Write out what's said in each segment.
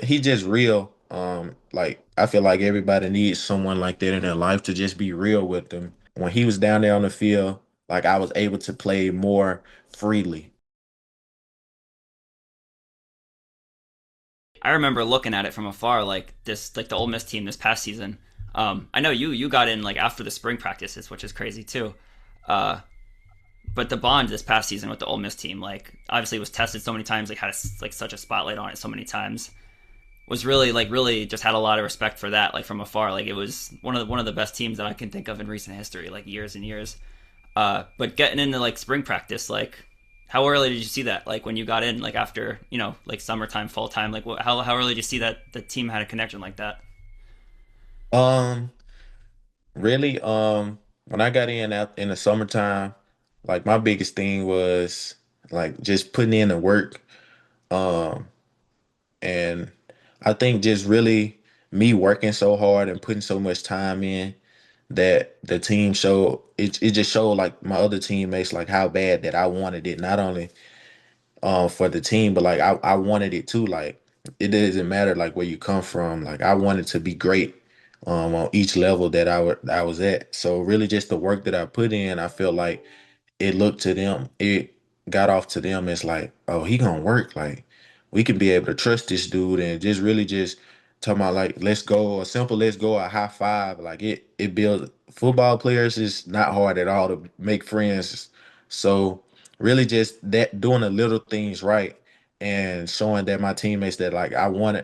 he just real. Like I feel like everybody needs someone like that in their life to just be real with them. When he was down there on the field, like I was able to play more freely. I remember looking at it from afar, like this, like the Ole Miss team this past season. I know you got in like after the spring practices, which is crazy too. Uh, but the bond this past season with the Ole Miss team, like obviously was tested so many times, like had like such a spotlight on it so many times. Was really like really just had a lot of respect for that, like from afar. Like it was one of the best teams that I can think of in recent history, like years and years. But getting into like spring practice, like how early did you see that? Like when you got in, like after like summertime, fall time, like how early did you see that the team had a connection like that? Um, Really, when I got in out in the summertime, like my biggest thing was like just putting in the work. Um, and I think just really me working so hard and putting so much time in that the team showed it just showed like my other teammates like how bad that I wanted it. Not only for the team, but like I wanted it too. Like it doesn't matter like where you come from. Like I wanted to be great on each level that I was at. So really just the work that I put in, I feel like it looked to them, it got off to them as like, oh, he gonna work. Like we can be able to trust this dude and just really just talking about like let's go, a simple let's go, a high five. Like it builds football players is not hard at all to make friends. So really just that doing the little things right and showing that my teammates that like I want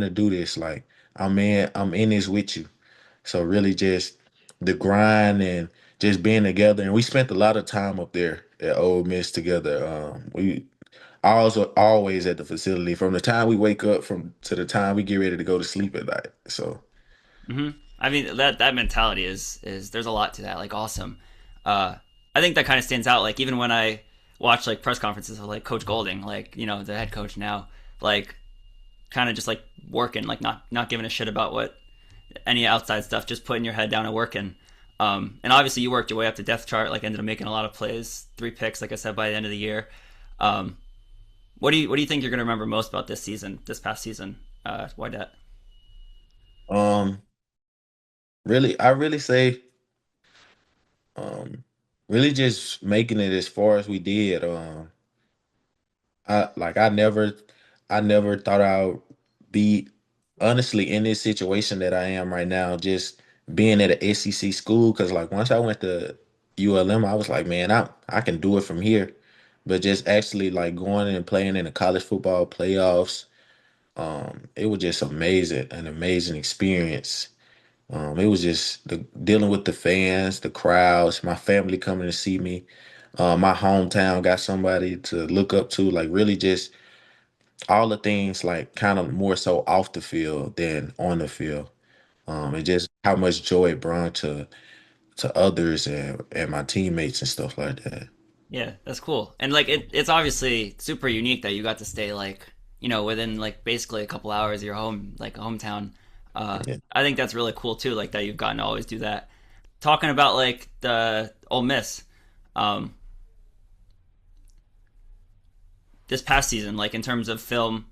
to do this. Like I'm in this with you. So really just the grind and just being together. And we spent a lot of time up there at Ole Miss together. We always at the facility from the time we wake up from to the time we get ready to go to sleep at night. So hmm I mean that mentality is there's a lot to that. Like awesome. Uh, I think that kind of stands out. Like even when I watch like press conferences of like Coach Golding, like the head coach now, like kind of just like working, like not giving a shit about what any outside stuff, just putting your head down and working. And obviously you worked your way up the depth chart, like ended up making a lot of plays, 3 picks, like I said, by the end of the year. Um, what do you think you're gonna remember most about this season, this past season? Why that? um really I really say um really just making it as far as we did. I never thought I would be honestly in this situation that I am right now, just being at a SEC school. Cause like once I went to ULM, I was like, man, I can do it from here. But just actually like going and playing in the college football playoffs, it was just amazing, an amazing experience. It was just dealing with the fans, the crowds, my family coming to see me. My hometown got somebody to look up to, like really just all the things like kind of more so off the field than on the field. And just how much joy it brought to others and my teammates and stuff like that. Yeah, that's cool. And like it's obviously super unique that you got to stay like within like basically a couple hours of your home, like hometown. Yeah. I think that's really cool too. Like that you've gotten to always do that. Talking about like the Ole Miss, um, this past season, like in terms of film,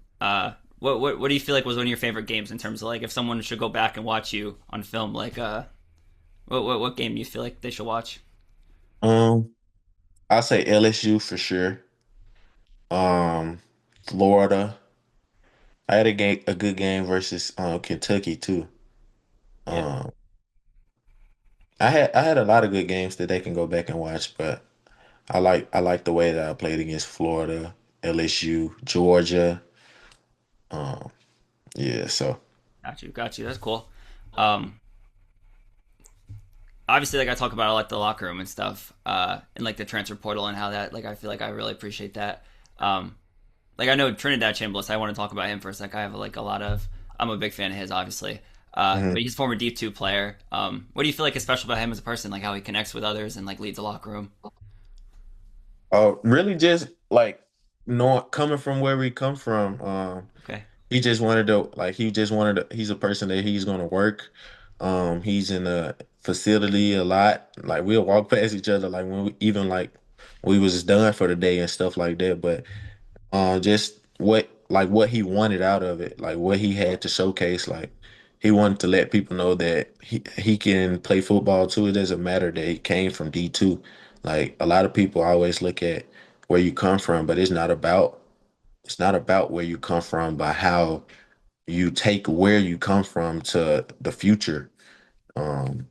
what do you feel like was one of your favorite games in terms of like if someone should go back and watch you on film, like what game do you feel like they should watch? Um, I say LSU for sure. Florida. I had a good game versus Kentucky too. Yeah, Um, I had a lot of good games that they can go back and watch, but I like the way that I played against Florida, LSU, Georgia. Um, yeah, so got you. That's cool. Um, Obviously, like I talk about, I like the locker room and stuff, and like the transfer portal and how that, like I feel like I really appreciate that. Um, like I know Trinidad Chambliss. I want to talk about him for a sec. I have like a lot of. I'm a big fan of his, obviously. mhm. But he's a former Deep Two player. What do you feel like is special about him as a person? Like how he connects with others and like leads the locker room. Really just like knowing coming from where we come from. Okay. He's a person that he's gonna work. He's in the facility a lot. Like we'll walk past each other like when we even like we was done for the day and stuff like that. But just what like what he wanted out of it, like what he had to showcase. Like he wanted to let people know that he can play football too. It doesn't matter that he came from D2. Like a lot of people always look at where you come from, but it's not about where you come from, but how you take where you come from to the future. Um,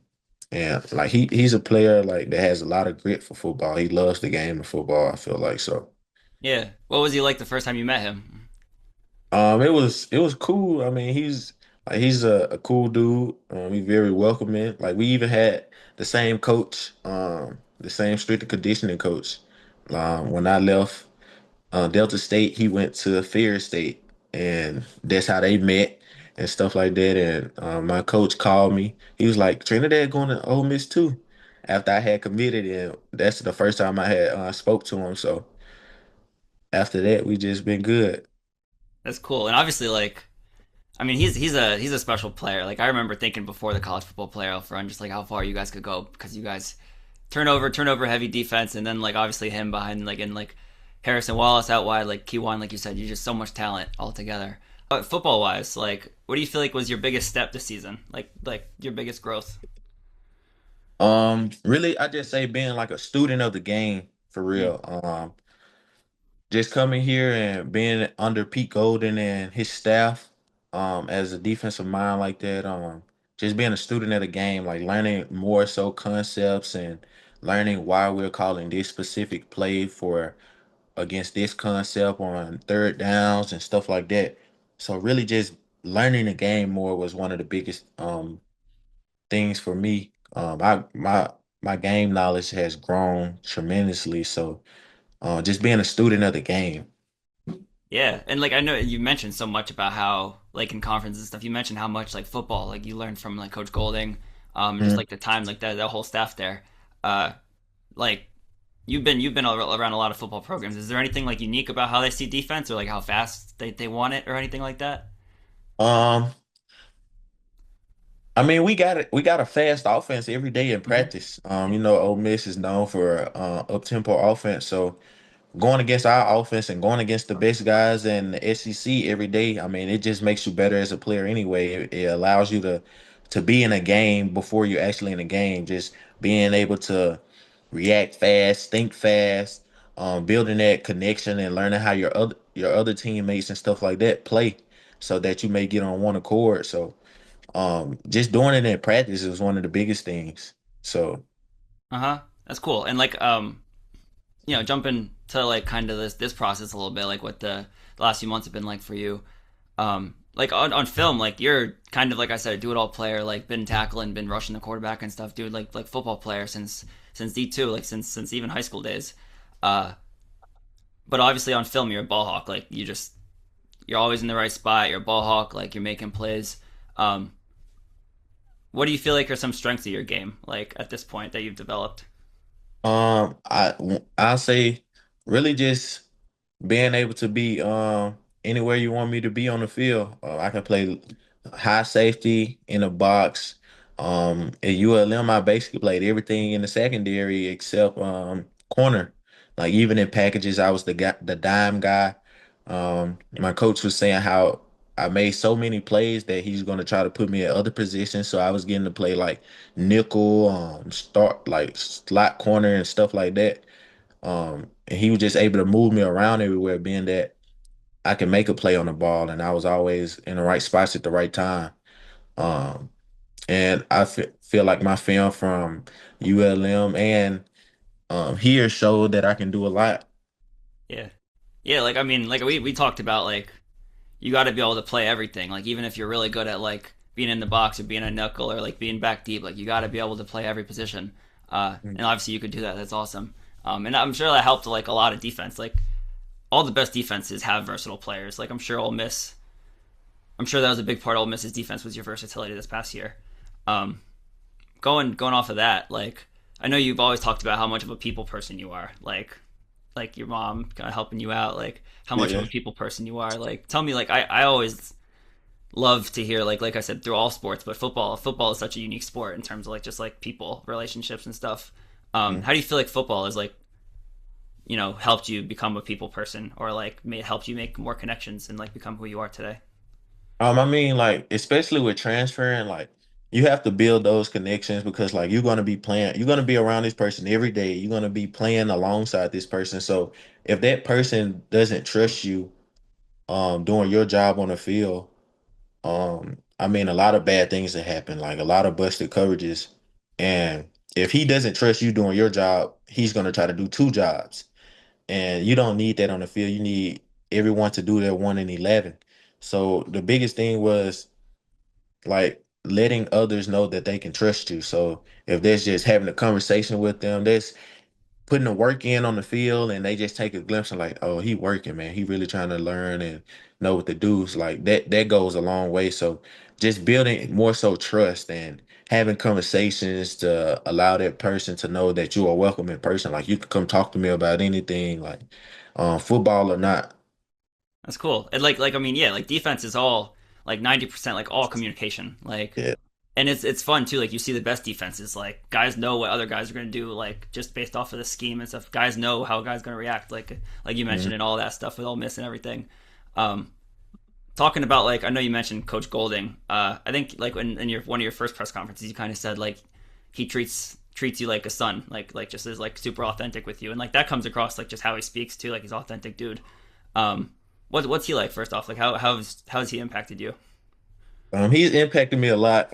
and like he's a player like that has a lot of grit for football. He loves the game of football, I feel like so. Yeah. What was he like the first time you met him? It was cool. I mean, he's a cool dude. He's very welcoming. Like we even had the same coach, the same strength and conditioning coach. When I left Delta State, he went to Ferris State, and that's how they met and stuff like that. And my coach called me. He was like, "Trinidad going to Ole Miss too." After I had committed, and that's the first time I had spoke to him. So after that, we just been good. That's cool. And obviously, like, I mean, he's a special player. Like, I remember thinking before the college football playoff run, just like how far you guys could go because you guys turnover heavy defense, and then like obviously him behind like and like Harrison Wallace out wide, like Keywan, like you said, you're just so much talent altogether. Football wise, like, what do you feel like was your biggest step this season? Like your biggest growth? Really, I just say being like a student of the game for Mm. real. Just coming here and being under Pete Golden and his staff, as a defensive mind like that, just being a student of the game, like learning more so concepts and learning why we're calling this specific play for against this concept on third downs and stuff like that. So really just learning the game more was one of the biggest things for me. My game knowledge has grown tremendously. So just being a student of the game. Yeah, and like I know you mentioned so much about how like in conferences and stuff, you mentioned how much like football like you learned from like Coach Golding, and just Mhm. like the time like that whole staff there. Uh, like you've been around a lot of football programs. Is there anything like unique about how they see defense or like how fast they want it or anything like that? Um, I mean, we got a fast offense every day in Hmm. practice. Ole Miss is known for up-tempo offense, so going against our offense and going against the best guys in the SEC every day, I mean, it just makes you better as a player anyway. It allows you to be in a game before you're actually in a game, just being able to react fast, think fast, building that connection and learning how your other teammates and stuff like that play so that you may get on one accord. So just doing it in practice is one of the biggest things. So Uh huh. That's cool. And like jumping to like kind of this process a little bit, like what the last few months have been like for you. Like on film, like you're kind of like I said, a do it all player, like been tackling, been rushing the quarterback and stuff, dude. Like football player since D2, like since even high school days. Uh, but obviously on film, you're a ball hawk. Like you're always in the right spot. You're a ball hawk. Like you're making plays. Um, what do you feel like are some strengths of your game, like at this point that you've developed? I'll say really just being able to be anywhere you want me to be on the field. I can play high safety in a box. At ULM, I basically played everything in the secondary except corner. Like even in packages, I was the guy, the dime guy. My coach was saying how I made so many plays that he's going to try to put me at other positions. So I was getting to play like nickel, start like slot corner and stuff like that. And he was just able to move me around everywhere, being that I can make a play on the ball, and I was always in the right spots at the right time. Um, and I feel like my film from ULM and here showed that I can do a lot. Yeah, yeah. Like I mean, like we talked about, like you got to be able to play everything. Like even if you're really good at like being in the box or being a knuckle or like being back deep, like you got to be able to play every position. And obviously you could do that. That's awesome. And I'm sure that helped like a lot of defense. Like all the best defenses have versatile players. Like I'm sure Ole Miss. I'm sure that was a big part of Ole Miss's defense was your versatility this past year. Um, going off of that, like I know you've always talked about how much of a people person you are. Like your mom kind of helping you out. Like how much of Yeah. a people person you are. Like tell me. Like I always love to hear like I said through all sports, but football is such a unique sport in terms of like just like people relationships and stuff. Mm. How do you feel like football is like helped you become a people person, or like helped you make more connections and like become who you are today? I mean, like, especially with transferring, like, you have to build those connections because, like, you're gonna be around this person every day. You're gonna be playing alongside this person. So if that person doesn't trust you, doing your job on the field, I mean, a lot of bad things that happen, like a lot of busted coverages. And if he doesn't trust you doing your job, he's gonna try to do two jobs. And you don't need that on the field. You need everyone to do their 1 in 11. So the biggest thing was like letting others know that they can trust you. So if there's just having a conversation with them, there's putting the work in on the field and they just take a glimpse and like, oh, he working, man. He really trying to learn and know what to do. It's like that goes a long way. So just building more so trust and having conversations to allow that person to know that you are welcome in person. Like you can come talk to me about anything, like football or not. That's cool. And like I mean, yeah, like defense is all like 90% like all communication. Like, Yeah. and it's fun too. Like you see the best defenses, like guys know what other guys are going to do, like just based off of the scheme and stuff. Guys know how guys going to react, like you Mhm. mentioned, and all that stuff with Ole Miss and everything. Um, Talking about like I know you mentioned Coach Golding. I think like in your one of your first press conferences, you kind of said like he treats you like a son, like just is like super authentic with you, and like that comes across like just how he speaks too, like he's an authentic dude. Um, what's he like first off? Like how's he impacted you? He's impacted me a lot.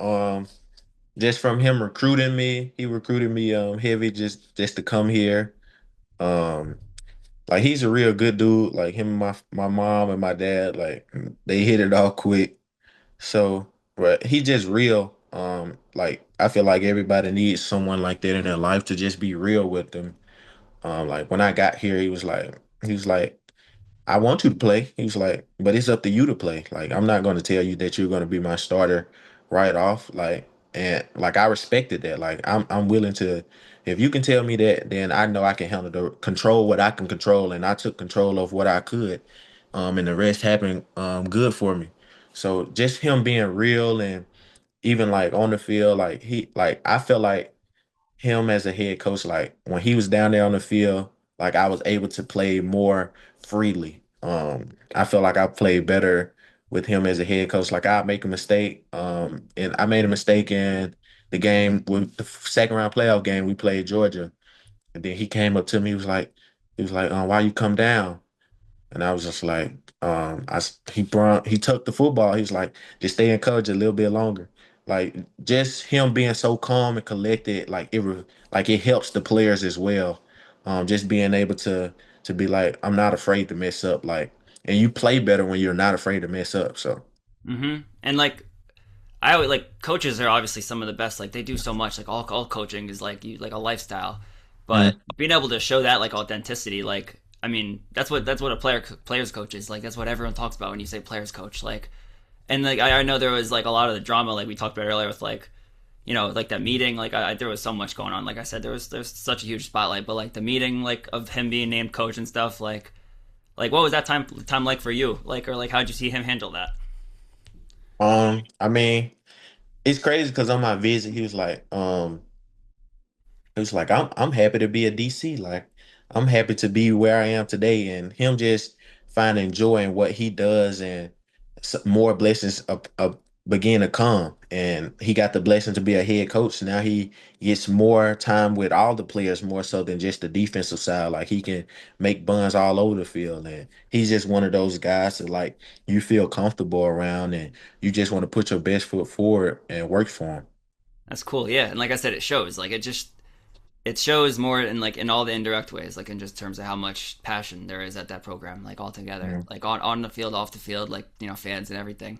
Just from him recruiting me, he recruited me heavy just to come here. Um, like he's a real good dude. Like him and my mom and my dad, like they hit it off quick. So, but he just real. Like I feel like everybody needs someone like that in their life to just be real with them. Like when I got here, he was like, I want you to play. He was like, but it's up to you to play. Like, I'm not going to tell you that you're going to be my starter right off. Like, and like I respected that. Like, I'm willing to. If you can tell me that, then I know I can handle the control what I can control, and I took control of what I could. And the rest happened good for me. So just him being real and even like on the field, like I felt like him as a head coach, like when he was down there on the field, like I was able to play more freely. I feel like I played better with him as a head coach. Like I make a mistake, and I made a mistake in the game with the second round playoff game we played Georgia, and then he came up to me, he was like, why you come down? And I was just like, he took the football. He was like, just stay encouraged a little bit longer. Like just him being so calm and collected, like it helps the players as well. Just being able to be like, I'm not afraid to mess up. Like, and you play better when you're not afraid to mess up. So, And like I always like coaches are obviously some of the best. Like they do so much. Like all coaching is like you like a lifestyle, but mm, being able to show that like authenticity, like I mean that's what a players coach is. Like that's what everyone talks about when you say players coach. Like and like I know there was like a lot of the drama like we talked about earlier with like like that meeting. Like there was so much going on. Like I said, there's such a huge spotlight, but like the meeting like of him being named coach and stuff. Like what was that time like for you? Like or like how'd you see him handle that? I mean, it's crazy because on my visit, it was like I'm happy to be a DC. Like I'm happy to be where I am today, and him just finding joy in what he does, and more blessings begin to come. And he got the blessing to be a head coach. Now he gets more time with all the players, more so than just the defensive side. Like he can make buns all over the field, and he's just one of those guys that like you feel comfortable around, and you just want to put your best foot forward and work for him. That's cool, yeah. And like I said, it shows. Like it shows more in like in all the indirect ways, like in just terms of how much passion there is at that program, like all together, like on the field, off the field, like fans and everything.